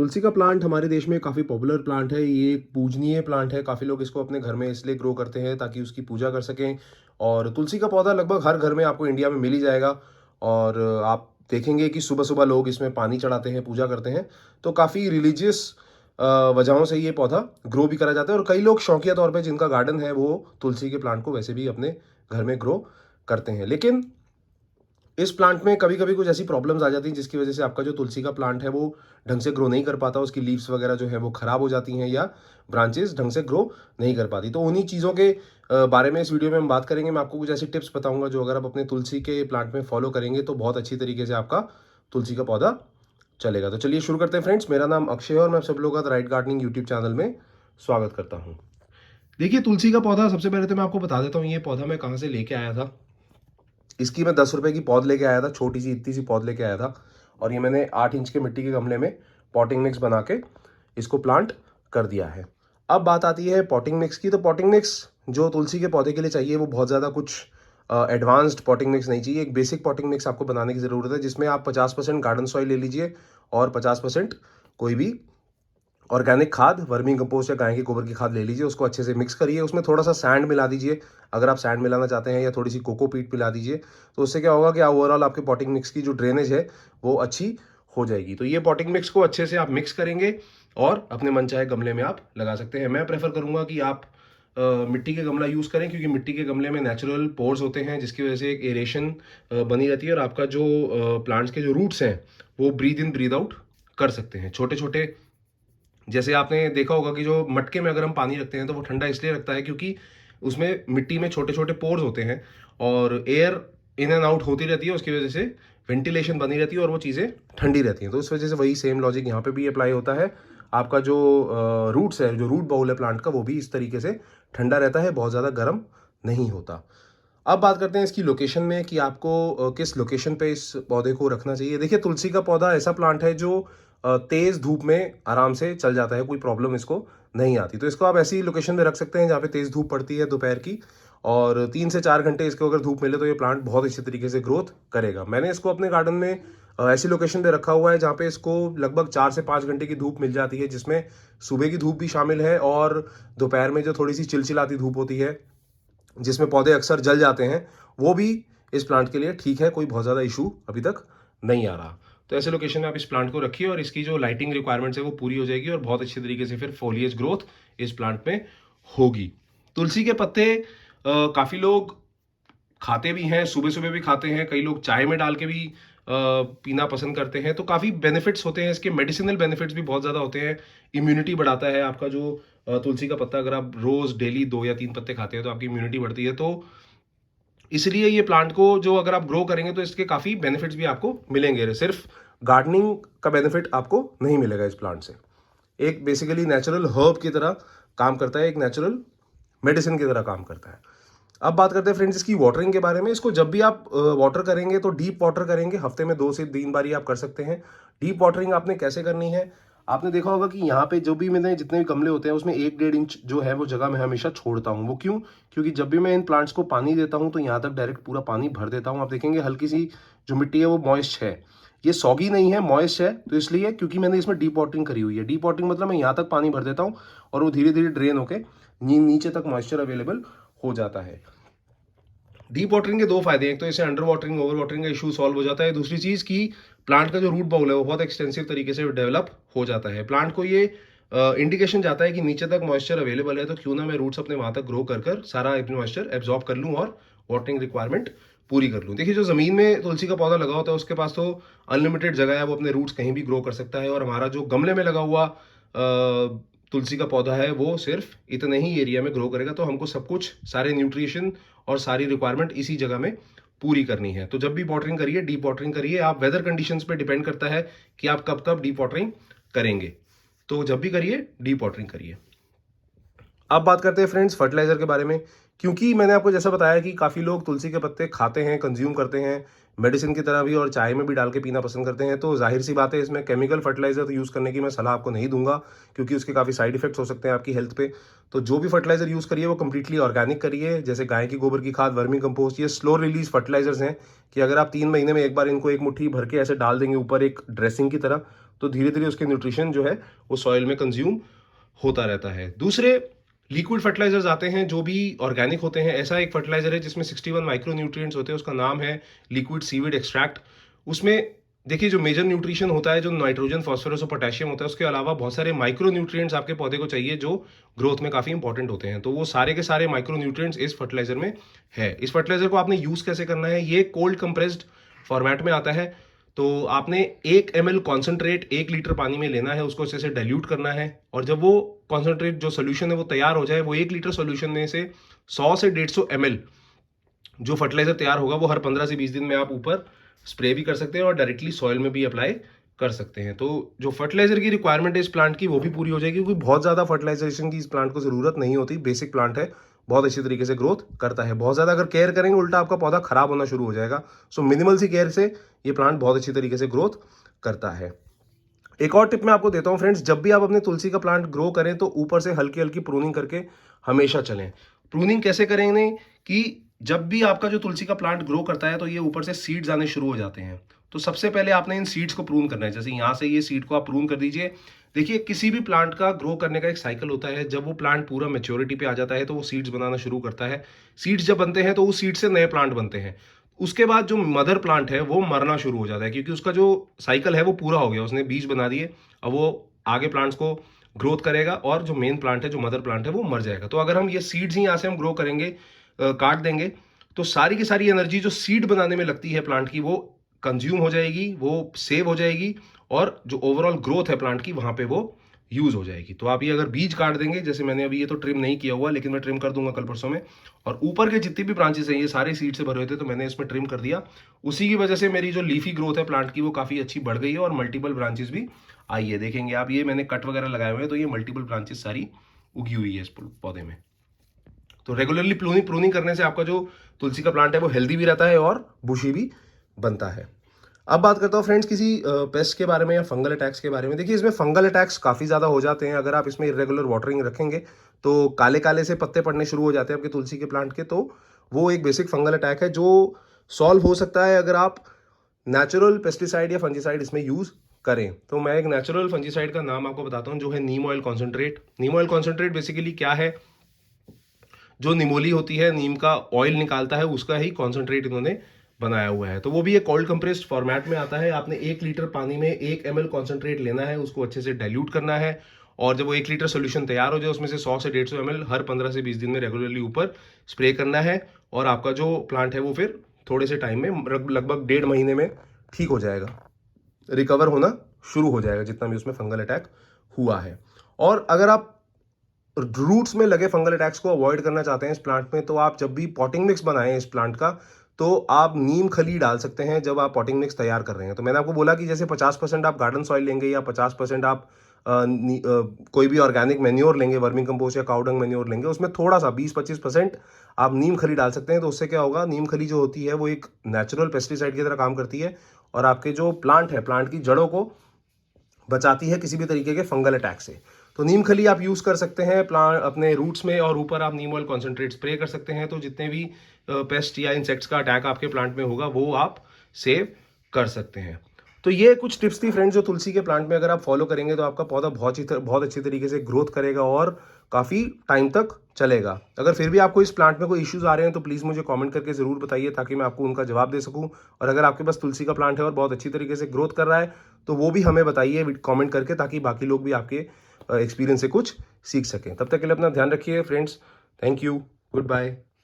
तुलसी का प्लांट हमारे देश में काफ़ी पॉपुलर प्लांट है। ये एक पूजनीय प्लांट है। काफ़ी लोग इसको अपने घर में इसलिए ग्रो करते हैं ताकि उसकी पूजा कर सकें। और तुलसी का पौधा लगभग हर घर में आपको इंडिया में मिल ही जाएगा। और आप देखेंगे कि सुबह-सुबह लोग इसमें पानी चढ़ाते हैं, पूजा करते हैं। तो काफ़ी रिलीजियस वजहों से ये पौधा ग्रो भी करा जाता है और कई लोग शौकिया तौर पे जिनका गार्डन है, वो तुलसी के प्लांट को वैसे भी अपने घर में ग्रो करते हैं। लेकिन इस प्लांट में कभी-कभी कुछ ऐसी प्रॉब्लम्स आ जाती हैं जिसकी वजह से आपका जो तुलसी का प्लांट है वो ढंग से ग्रो नहीं कर पाता, उसकी लीव्स वगैरह जो है वो खराब हो जाती हैं या ब्रांचेस ढंग से ग्रो नहीं कर पाती। तो उन्हीं चीज़ों के बारे में इस वीडियो में हम बात करेंगे। मैं आपको कुछ ऐसी टिप्स बताऊँगा जो अगर आप अपने तुलसी के प्लांट में फॉलो करेंगे तो बहुत अच्छी तरीके से आपका तुलसी का पौधा चलेगा। तो चलिए शुरू करते हैं फ्रेंड्स। मेरा नाम अक्षय है और मैं आप सब लोगों का the right gardening YouTube channel में स्वागत करता हूँ। देखिए, तुलसी का पौधा सबसे पहले तो मैं आपको बता देता हूँ ये पौधा मैं कहाँ से लेके आया था। इसकी मैं 10 रुपए की पौध लेके आया था, छोटी-सी इत्ती-सी पौध लेके आया था और ये मैंने 8 इंच के मिट्टी के गमले में पॉटिंग मिक्स बना के इसको प्लांट कर दिया है। अब बात आती है पॉटिंग मिक्स की, तो पॉटिंग मिक्स जो तुलसी के पौधे के लिए चाहिए वो बहुत ज़्यादा कुछ एडवांस्ड पॉटिंग मिक्स नहीं चाहिए। एक बेसिक पॉटिंग मिक्स आपको बनाने की ज़रूरत है जिसमें आप 50% गार्डन सॉइल ले लीजिए और 50% कोई भी ऑर्गेनिक खाद, वर्मी कंपोस्ट या गाय के गोबर की खाद ले लीजिए, उसको अच्छे से मिक्स करिए, उसमें थोड़ा-सा सैंड मिला दीजिए, अगर आप सैंड मिलाना चाहते हैं या थोड़ी-सी कोकोपीट मिला दीजिए, तो उससे क्या होगा कि ओवरऑल आपके पॉटिंग मिक्स की जो ड्रेनेज है, वो अच्छी हो जाएगी। तो ये पॉटिंग मिक्स को अच्छे से आप मिक्स करेंगे और अपने मनचाहे गमले में आप लगा सकते हैं। मैं प्रेफ़र करूँगा कि आप मिट्टी के गमला यूज़ करें क्योंकि मिट्टी के गमले में नेचुरल पोर्स होते हैं, जिसकी वजह से एक एरेशन बनी रहती है और आपका जो प्लांट्स के जो रूट्स हैं, वो ब्रीथ इन, ब्रीथ आउट कर सकते हैं। छोटे-छोटे जैसे आपने देखा होगा कि जो मटके में अगर हम पानी रखते हैं तो वो ठंडा इसलिए रखता है क्योंकि उसमें मिट्टी में छोटे-छोटे पोर्स होते हैं और एयर इन एंड आउट होती रहती है, उसकी वजह से वेंटिलेशन बनी रहती है और वो चीज़ें ठंडी रहती हैं। तो इस वजह से वही सेम लॉजिक यहाँ पे भी अप्लाई होता है। आपका जो रूट्स है, जो रूट बाउल है प्लांट का, वो भी इस तरीके से ठंडा रहता है, बहुत ज़्यादा गर्म नहीं होता। अब बात करते हैं इसकी लोकेशन में कि आपको किस लोकेशन पे इस पौधे को रखना चाहिए। देखिए, तुलसी का पौधा ऐसा प्लांट है जो तेज़ धूप में आराम से चल जाता है, कोई प्रॉब्लम इसको नहीं आती। तो इसको आप ऐसी लोकेशन में रख सकते हैं जहाँ पे तेज़ धूप पड़ती है दोपहर की और 3 से 4 घंटे इसको अगर धूप मिले तो ये प्लांट बहुत अच्छे तरीके से ग्रोथ करेगा। मैंने इसको अपने गार्डन में ऐसी लोकेशन पे रखा हुआ है जहाँ पे इसको लगभग 4 से 5 घंटे की धूप मिल जाती है, जिसमें सुबह की धूप भी शामिल है और दोपहर में जो थोड़ी-सी चिलचिलाती धूप होती है, जिसमें पौधे अक्सर जल जाते हैं, वो भी इस प्लांट के लिए ठीक है, कोई बहुत ज़्यादा इशू अभी तक नहीं आ रहा। तो ऐसे लोकेशन में आप इस प्लांट को रखिए और इसकी जो लाइटिंग रिक्वायरमेंट्स है वो पूरी हो जाएगी और बहुत अच्छे तरीके से फिर फोलिएज ग्रोथ इस प्लांट में होगी। तुलसी के पत्ते काफ़ी लोग खाते भी हैं, सुबह-सुबह भी खाते हैं, कई लोग चाय में डाल के भी पीना पसंद करते हैं, तो काफ़ी बेनिफिट्स होते हैं इसके, मेडिसिनल बेनिफिट्स भी बहुत ज़्यादा होते हैं। इम्यूनिटी बढ़ाता है आपका जो तुलसी का पत्ता अगर आप रोज़ डेली 2 या 3 पत्ते खाते हैं तो आपकी इम्यूनिटी बढ़ती है। तो इसलिए ये प्लांट को जो अगर आप ग्रो करेंगे तो इसके काफ़ी बेनिफिट्स भी आपको मिलेंगे। सिर्फ गार्डनिंग का बेनिफिट आपको नहीं मिलेगा इस प्लांट से। एक बेसिकली नेचुरल हर्ब की तरह काम करता है, एक नेचुरल मेडिसिन की तरह काम करता है। अब बात करते हैं फ्रेंड्स इसकी वाटरिंग के बारे में। इसको जब भी आप वाटर करेंगे तो डीप वाटर करेंगे, हफ्ते में 2 से 3 बार ही आप कर सकते हैं। डीप वाटरिंग आपने कैसे करनी है, आपने देखा होगा कि यहाँ पे जो भी मैंने जितने भी गमले होते हैं उसमें 1 डेढ़ इंच जो है वो जगह मैं हमेशा छोड़ता हूँ। वो क्यों? क्योंकि जब भी मैं इन प्लांट्स को पानी देता हूँ तो यहाँ तक डायरेक्ट पूरा पानी भर देता हूँ। आप देखेंगे हल्की सी जो मिट्टी है वो मॉइस्ट है, ये सॉगी नहीं है, मॉइस्ट है। तो इसलिए क्योंकि मैंने इसमें डीप वाटरिंग करी हुई है। डीप वाटरिंग मतलब मैं यहाँ तक पानी भर देता हूँ और वो धीरे धीरे ड्रेन होके नीचे तक मॉइस्चर अवेलेबल हो जाता है। डीप वाटरिंग के 2 फायदे हैं। एक तो इससे अंडर वाटरिंग, ओवर वाटरिंग का इशू सॉल्व हो जाता है। दूसरी चीज़ कि प्लांट का जो रूट बाउल है वो बहुत एक्सटेंसिव तरीके से डेवलप हो जाता है। प्लांट को ये इंडिकेशन जाता है कि नीचे तक मॉइस्चर अवेलेबल है, तो क्यों ना मैं रूट्स अपने वहाँ तक ग्रो कर कर सारा अपने मॉइस्चर एब्जॉर्ब कर लूँ और वाटरिंग रिक्वायरमेंट पूरी कर लूँ। देखिए, जो ज़मीन में तुलसी का पौधा लगा होता है उसके पास तो अनलिमिटेड जगह है, वो अपने रूट्स कहीं भी ग्रो कर सकता है और हमारा जो गमले में लगा हुआ तुलसी का पौधा है वो सिर्फ इतने ही एरिया में ग्रो करेगा। तो हमको सब कुछ, सारे न्यूट्रिशन और सारी रिक्वायरमेंट इसी जगह में पूरी करनी है। तो जब भी वाटरिंग करिए, डीप वाटरिंग करिए। आप वेदर कंडीशंस पे डिपेंड करता है कि आप कब कब डीप वाटरिंग करेंगे। तो जब भी करिए, डीप वाटरिंग करिए। अब बात करते हैं फ्रेंड्स फर्टिलाइजर के बारे में। क्योंकि मैंने आपको जैसा बताया कि काफ़ी लोग तुलसी के पत्ते खाते हैं, कंज्यूम करते हैं, मेडिसिन की तरह भी और चाय में भी डाल के पीना पसंद करते हैं। तो जाहिर सी बात है इसमें केमिकल फर्टिलाइज़र तो यूज़ करने की मैं सलाह आपको नहीं दूंगा, क्योंकि उसके काफ़ी साइड इफेक्ट्स हो सकते हैं आपकी हेल्थ पे। तो जो भी फर्टिलाइज़र यूज़ करिए वो कंप्लीटली ऑर्गेनिक करिए, जैसे गाय की गोबर की खाद, वर्मी कंपोस्ट, ये स्लो रिलीज फर्टिलाइजर्स हैं कि अगर आप 3 महीने में एक बार इनको एक मुट्ठी भर के ऐसे डाल देंगे ऊपर एक ड्रेसिंग की तरह, तो धीरे धीरे उसके न्यूट्रिशन जो है वो सॉइल में कंज्यूम होता रहता है। दूसरे लिक्विड फर्टिलाइजर्स आते हैं जो भी ऑर्गेनिक होते हैं। ऐसा एक फर्टिलाइजर है जिसमें 61 माइक्रो न्यूट्रिएंट्स होते हैं, उसका नाम है लिक्विड सीविड एक्सट्रैक्ट। उसमें देखिए जो मेजर न्यूट्रिशन होता है, जो नाइट्रोजन, फास्फोरस और पोटेशियम होता है, उसके अलावा बहुत सारे माइक्रो न्यूट्रिएंट्स आपके पौधे को चाहिए जो ग्रोथ में काफ़ी इंपॉर्टेंट होते हैं। तो वो सारे के सारे माइक्रो न्यूट्रिएंट्स इस फर्टिलाइजर में है। इस फर्टिलाइजर को आपने यूज़ कैसे करना है, ये कोल्ड कंप्रेस्ड फॉर्मेट में आता है। तो आपने 1 ml कॉन्सेंट्रेट 1 लीटर पानी में लेना है, उसको अच्छे से डाइल्यूट करना है, और जब वो कॉन्सेंट्रेट जो सोल्यूशन है वो तैयार हो जाए, वो 1 लीटर सोल्यूशन में से 100 से 150 ml जो फर्टिलाइजर तैयार होगा वो हर 15 से 20 दिन में आप ऊपर स्प्रे भी कर सकते हैं और डायरेक्टली सॉइल में भी अप्लाई कर सकते हैं। तो जो फर्टिलाइजर की रिक्वायरमेंट है इस प्लांट की वो भी पूरी हो जाएगी, क्योंकि बहुत ज़्यादा फर्टिलाइजेशन की इस प्लांट को ज़रूरत नहीं होती। बेसिक प्लांट है, बहुत अच्छी तरीके से ग्रोथ करता है। बहुत ज़्यादा अगर केयर करेंगे उल्टा आपका पौधा खराब होना शुरू हो जाएगा। सो मिनिमल सी केयर से ये प्लांट बहुत अच्छी तरीके से ग्रोथ करता है। एक और टिप मैं आपको देता हूं फ्रेंड्स, जब भी आप अपने तुलसी का प्लांट ग्रो करें तो ऊपर से हल्की हल्की प्रूनिंग करके हमेशा चलें। प्रूनिंग कैसे करेंगे कि जब भी आपका जो तुलसी का प्लांट ग्रो करता है तो ये ऊपर से सीड्स आने शुरू हो जाते हैं। तो सबसे पहले आपने इन सीड्स को प्रून करना है। जैसे यहाँ से ये सीड को आप प्रून कर दीजिए। देखिए किसी भी प्लांट का ग्रो करने का एक साइकिल होता है। जब वो प्लांट पूरा मेच्योरिटी पे आ जाता है तो वो सीड्स बनाना शुरू करता है। सीड्स जब बनते हैं तो उस सीड से नए प्लांट बनते हैं। उसके बाद जो मदर प्लांट है वो मरना शुरू हो जाता है, क्योंकि उसका जो साइकिल है वो पूरा हो गया, उसने बीज बना दिए। अब वो आगे प्लांट्स को ग्रोथ करेगा और जो मेन प्लांट है, जो मदर प्लांट है, वो मर जाएगा। तो अगर हम ये सीड्स ही यहाँ से हम ग्रो करेंगे, काट देंगे, तो सारी की सारी एनर्जी जो सीड बनाने में लगती है प्लांट की वो कंज्यूम हो जाएगी, वो सेव हो जाएगी, और जो ओवरऑल ग्रोथ है प्लांट की वहां पे वो यूज हो जाएगी। तो आप ये अगर बीज काट देंगे, जैसे मैंने अभी ये तो ट्रिम नहीं किया हुआ, लेकिन मैं ट्रिम कर दूंगा कल परसों में, और ऊपर के जितनी भी ब्रांचेस हैं ये सारे सीड से भरे हुए थे तो मैंने इसमें ट्रिम कर दिया। उसी की वजह से मेरी जो लीफी ग्रोथ है प्लांट की वो काफी अच्छी बढ़ गई है और मल्टीपल ब्रांचेस भी आई है। देखेंगे आप, ये मैंने कट वगैरह लगाए हुए हैं तो ये मल्टीपल ब्रांचेस सारी उगी हुई है इस पौधे में। तो रेगुलरली प्रूनिंग प्रूनिंग करने से आपका जो तुलसी का प्लांट है वो हेल्दी भी रहता है और बुशी भी बनता है। अब बात करता हूँ फ्रेंड्स किसी पेस्ट के बारे में या फंगल अटैक्स के बारे में। देखिए इसमें फंगल अटैक्स काफ़ी ज़्यादा हो जाते हैं। अगर आप इसमें इरेगुलर वाटरिंग रखेंगे तो काले काले से पत्ते पड़ने शुरू हो जाते हैं आपके तुलसी के प्लांट के। तो वो एक बेसिक फंगल अटैक है जो सॉल्व हो सकता है अगर आप नेचुरल पेस्टिसाइड या फंजीसाइड इसमें यूज़ करें। तो मैं एक नेचुरल फंजीसाइड का नाम आपको बताता हूँ जो है नीम ऑयल कॉन्सेंट्रेट। नीम ऑयल कॉन्सेंट्रेट बेसिकली क्या है, जो निमोली होती है, नीम का ऑयल निकालता है, उसका ही कॉन्सेंट्रेट इन्होंने बनाया हुआ है। तो वो भी एक कोल्ड कंप्रेस्ड फॉर्मेट में आता है। आपने 1 लीटर पानी में 1 ml कॉन्सेंट्रेट लेना है, उसको अच्छे से डाइल्यूट करना है, और जब वो 1 लीटर सोल्यूशन तैयार हो जाए उसमें से 100 से 150 ml हर 15 से 20 दिन में रेगुलरली ऊपर स्प्रे करना है, और आपका जो प्लांट है वो फिर थोड़े से टाइम में, लगभग 1.5 महीने में ठीक हो जाएगा, रिकवर होना शुरू हो जाएगा जितना भी उसमें फंगल अटैक हुआ है। और अगर आप रूट्स में लगे फंगल अटैक्स को अवॉइड करना चाहते हैं इस प्लांट में, तो आप जब भी पॉटिंग मिक्स बनाएं इस प्लांट का तो आप नीम खली डाल सकते हैं जब आप पॉटिंग मिक्स तैयार कर रहे हैं। तो मैंने आपको बोला कि जैसे 50% आप गार्डन सॉइल लेंगे या 50% आप कोई भी ऑर्गेनिक मैन्योर लेंगे, वर्मिंग कंपोस्ट या काउडंग मैन्योर लेंगे, उसमें थोड़ा सा 20-25% आप नीम खली डाल सकते हैं। तो उससे क्या होगा, नीम खली जो होती है वो एक नेचुरल पेस्टिसाइड की तरह काम करती है और आपके जो प्लांट है, प्लांट की जड़ों को बचाती है किसी भी तरीके के फंगल अटैक से। तो नीम खली आप यूज़ कर सकते हैं प्लांट अपने रूट्स में, और ऊपर आप नीम ऑयल कॉन्सेंट्रेट स्प्रे कर सकते हैं। तो जितने भी पेस्ट या इंसेक्ट्स का अटैक आपके प्लांट में होगा वो आप सेव कर सकते हैं। तो ये कुछ टिप्स थी फ्रेंड्स जो तुलसी के प्लांट में अगर आप फॉलो करेंगे तो आपका पौधा बहुत अच्छी तरीके से ग्रोथ करेगा और काफ़ी टाइम तक चलेगा। अगर फिर भी आपको इस प्लांट में कोई इश्यूज आ रहे हैं तो प्लीज़ मुझे कमेंट करके ज़रूर बताइए ताकि मैं आपको उनका जवाब दे सकूं। और अगर आपके पास तुलसी का प्लांट है और बहुत अच्छी तरीके से ग्रोथ कर रहा है तो वो भी हमें बताइए कमेंट करके, ताकि बाकी लोग भी आपके एक्सपीरियंस से कुछ सीख सकें। तब तक के लिए अपना ध्यान रखिए friends. Thank you, good bye.